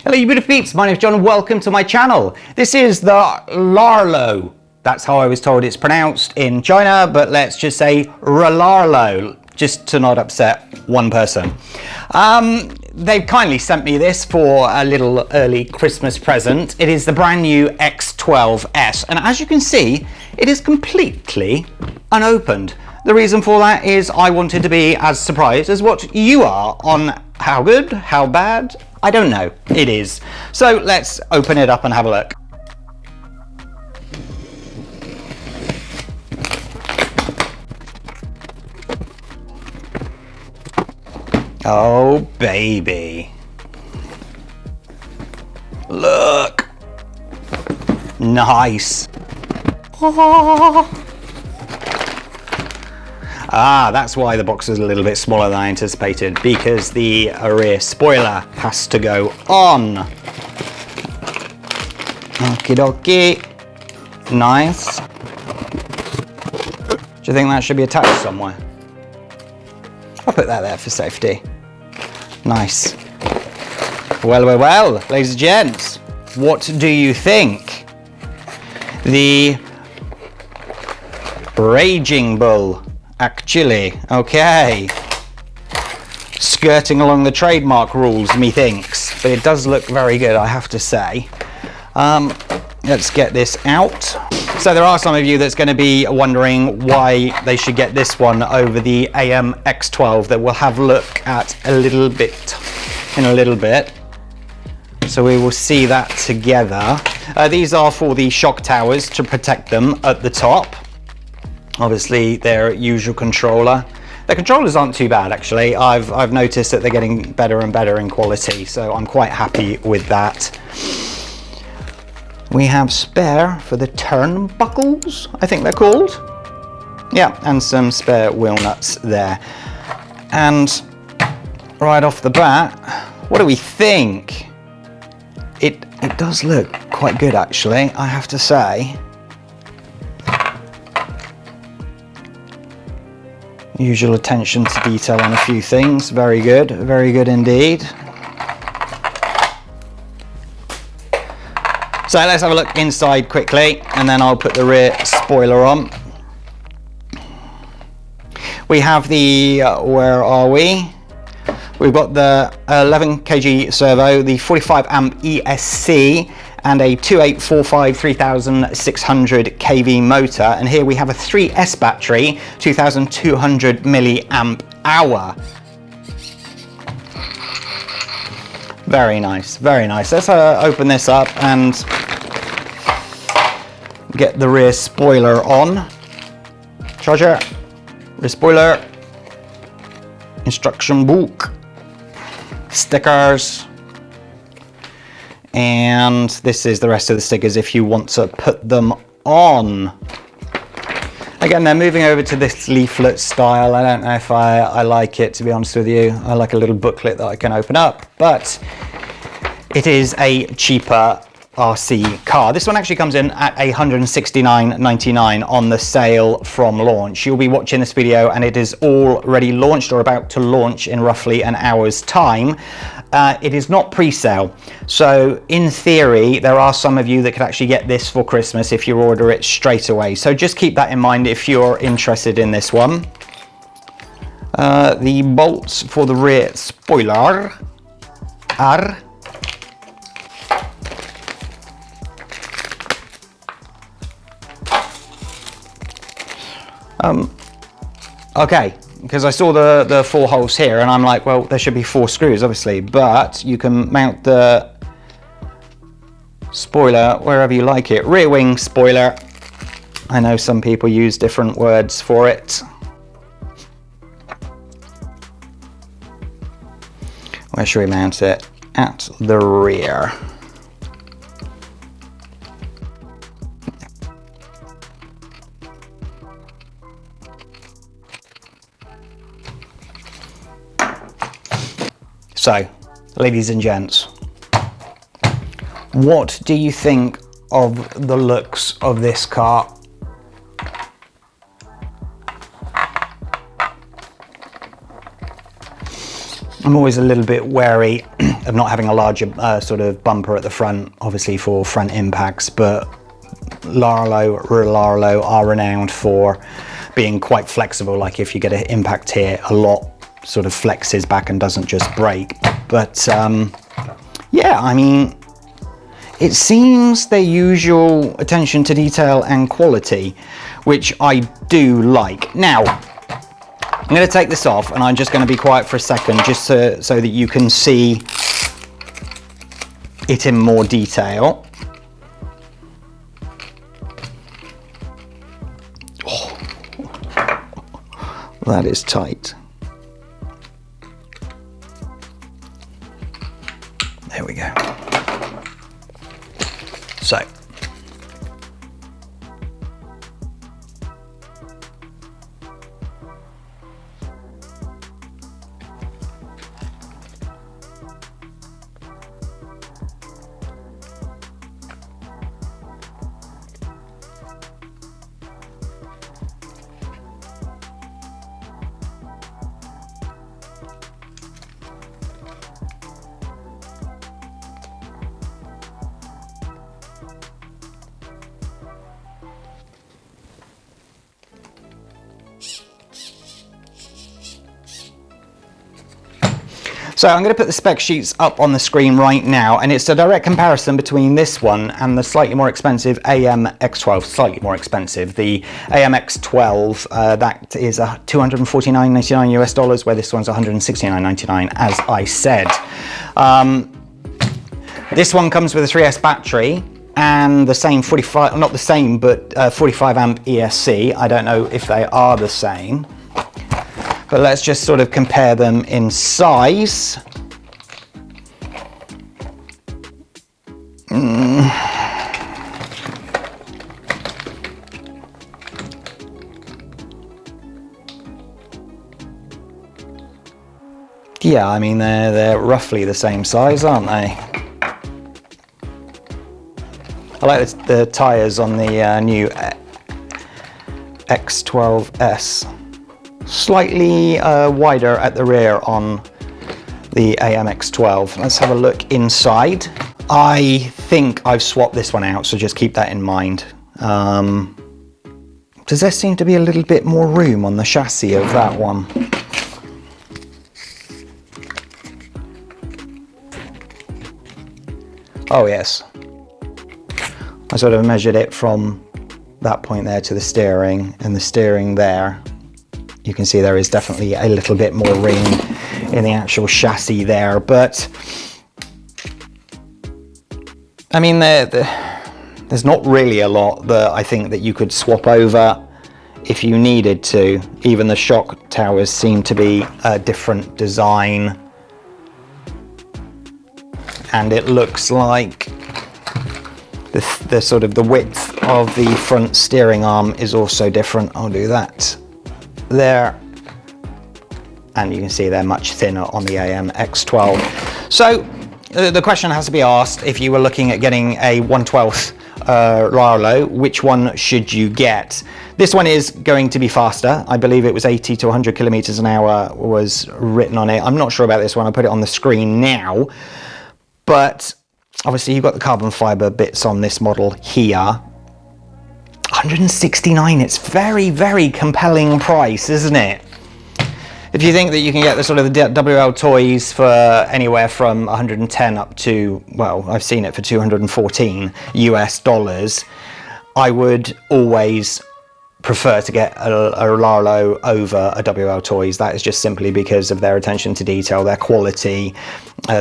Hello you beautiful peeps, my name is John and welcome to my channel. This is the Rlaarlo. That's how I was told it's pronounced in China, but let's just say Rlaarlo, just to not upset one person. They've kindly sent me this for a little early Christmas present. It is the brand new X12S, and as you can see, it is completely unopened. The reason for that is I wanted to be as surprised as what you are on how good, how bad, I don't know, it is. So let's open it up and have a look. Oh baby. Look. Nice. Ah, that's why the box is a little bit smaller than I anticipated, because the rear spoiler has to go on. Okie dokie. Nice. Do you think that should be attached somewhere? I'll put that there for safety. Nice. Well, well, well, ladies and gents, what do you think? The Raging Bull. Actually, okay. Skirting along the trademark rules, methinks, but it does look very good, I have to say. Let's get this out. So there are some of you that's going to be wondering why they should get this one over the AM-X12 that we'll have a look at in a little bit. So we will see that together. These are for the shock towers to protect them at the top. Obviously their usual controller. The controllers aren't too bad actually. I've noticed that they're getting better and better in quality, so I'm quite happy with that. We have spare for the turnbuckles, I think they're called. Yeah, and some spare wheel nuts there. And right off the bat, what do we think? It does look quite good actually, I have to say. Usual attention to detail on a few things. Very good indeed. So let's have a look inside quickly and then I'll put the rear spoiler on. We have the, where are we? We've got the 11 kg servo, the 45 amp ESC, and a 2845 3600 kV motor, and here we have a 3S battery, 2200 milliamp hour. Very nice, very nice. Let's open this up and get the rear spoiler on. Charger, rear spoiler, instruction book, stickers, and this is the rest of the stickers if you want to put them on. Again, they're moving over to this leaflet style. I don't know if I like it, to be honest with you. I like a little booklet that I can open up, but it is a cheaper RC car. This one actually comes in at $169.99 on the sale from launch. You'll be watching this video and it is already launched or about to launch in roughly an hour's time. It is not pre-sale, so in theory there are some of you that could actually get this for Christmas if you order it straight away, so just keep that in mind if you're interested in this one. The bolts for the rear spoiler are okay, because I saw the 4 holes here and I'm like, well, there should be 4 screws obviously, but you can mount the spoiler wherever you like it. Rear wing spoiler. I know some people use different words for it. Where should we mount it? At the rear. So, ladies and gents, what do you think of the looks of this car? I'm always a little bit wary of not having a larger sort of bumper at the front, obviously for front impacts, but Rlaarlo are renowned for being quite flexible. Like if you get an impact here, a lot sort of flexes back and doesn't just break. But yeah, I mean, it seems their usual attention to detail and quality, which I do like. Now, I'm going to take this off and I'm just going to be quiet for a second just so that you can see it in more detail. Oh, that is tight. There we go. So, I'm going to put the spec sheets up on the screen right now, and it's a direct comparison between this one and the slightly more expensive AM-X12, slightly more expensive. The AM-X12, that is $249.99 US dollars, where this one's $169.99, as I said. This one comes with a 3S battery and the same 45, not the same, but 45 amp ESC. I don't know if they are the same. But let's just sort of compare them in size. Yeah, I mean, they're roughly the same size, aren't they? I like the tyres on the new X12S. Slightly wider at the rear on the AM-X12. Let's have a look inside. I think I've swapped this one out, so just keep that in mind. Does there seem to be a little bit more room on the chassis of that one? Oh yes. I sort of measured it from that point there to the steering, and the steering there. You can see there is definitely a little bit more room in the actual chassis there, but I mean, there's not really a lot that I think that you could swap over if you needed to. Even the shock towers seem to be a different design, and it looks like the sort of the width of the front steering arm is also different. I'll do that there, and you can see they're much thinner on the AM-X12. So the question has to be asked, if you were looking at getting a 1/12 Rlaarlo, which one should you get? This one is going to be faster. I believe it was 80 to 100 kilometers an hour was written on it. I'm not sure about this one. I'll put it on the screen now, but obviously you've got the carbon fiber bits on this model here. 169, it's very, very compelling price, isn't it? If you think that you can get the sort of the WL toys for anywhere from 110 up to, well, I've seen it for 214 US dollars, I would always prefer to get a Rlaarlo over a WL toys. That is just simply because of their attention to detail, their quality.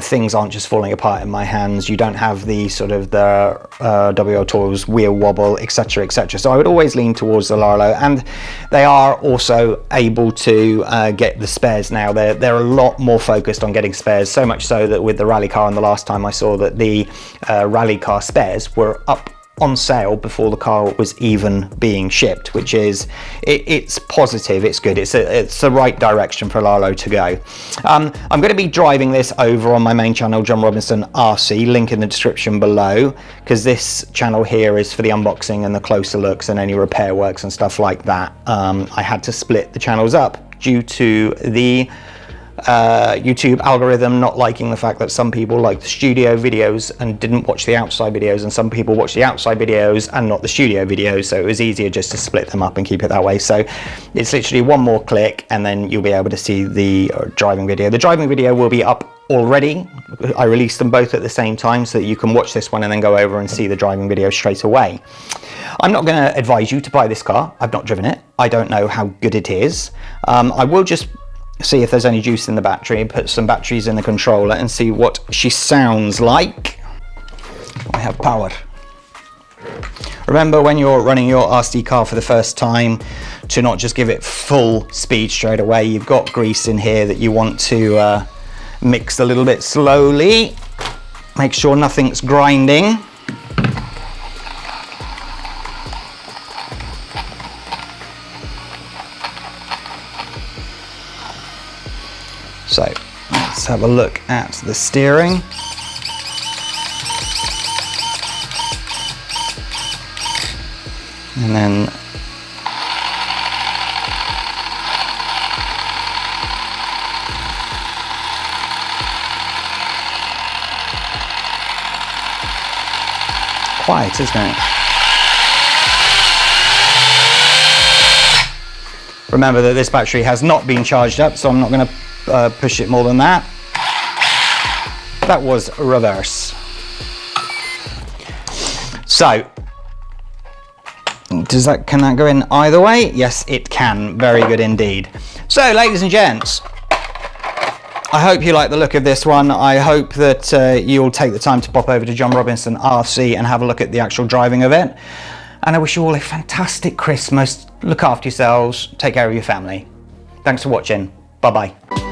Things aren't just falling apart in my hands. You don't have the sort of the WL toys wheel wobble, etc, etc. So I would always lean towards the Rlaarlo, and they are also able to get the spares now. They're a lot more focused on getting spares, so much so that with the rally car, and the last time I saw that the rally car spares were up on sale before the car was even being shipped, which is, it's positive, it's good, it's the right direction for Rlaarlo to go. I'm going to be driving this over on my main channel, John Robinson RC, link in the description below, because this channel here is for the unboxing and the closer looks and any repair works and stuff like that. I had to split the channels up due to the YouTube algorithm not liking the fact that some people like the studio videos and didn't watch the outside videos, and some people watch the outside videos and not the studio videos, so it was easier just to split them up and keep it that way. So it's literally one more click and then you'll be able to see the driving video. The driving video will be up already. I released them both at the same time so that you can watch this one and then go over and see the driving video straight away. I'm not going to advise you to buy this car. I've not driven it. I don't know how good it is. I will just see if there's any juice in the battery and put some batteries in the controller and see what she sounds like. I have power. Remember, when you're running your RC car for the first time, to not just give it full speed straight away. You've got grease in here that you want to mix a little bit slowly. Make sure nothing's grinding. So let's have a look at the steering. And then quiet, isn't it? Remember that this battery has not been charged up, so I'm not going to push it more than that. That was reverse. So, can that go in either way? Yes, it can. Very good indeed. So, ladies and gents, I hope you like the look of this one. I hope that you'll take the time to pop over to John Robinson RC and have a look at the actual driving of it. And I wish you all a fantastic Christmas. Look after yourselves. Take care of your family. Thanks for watching. Bye-bye.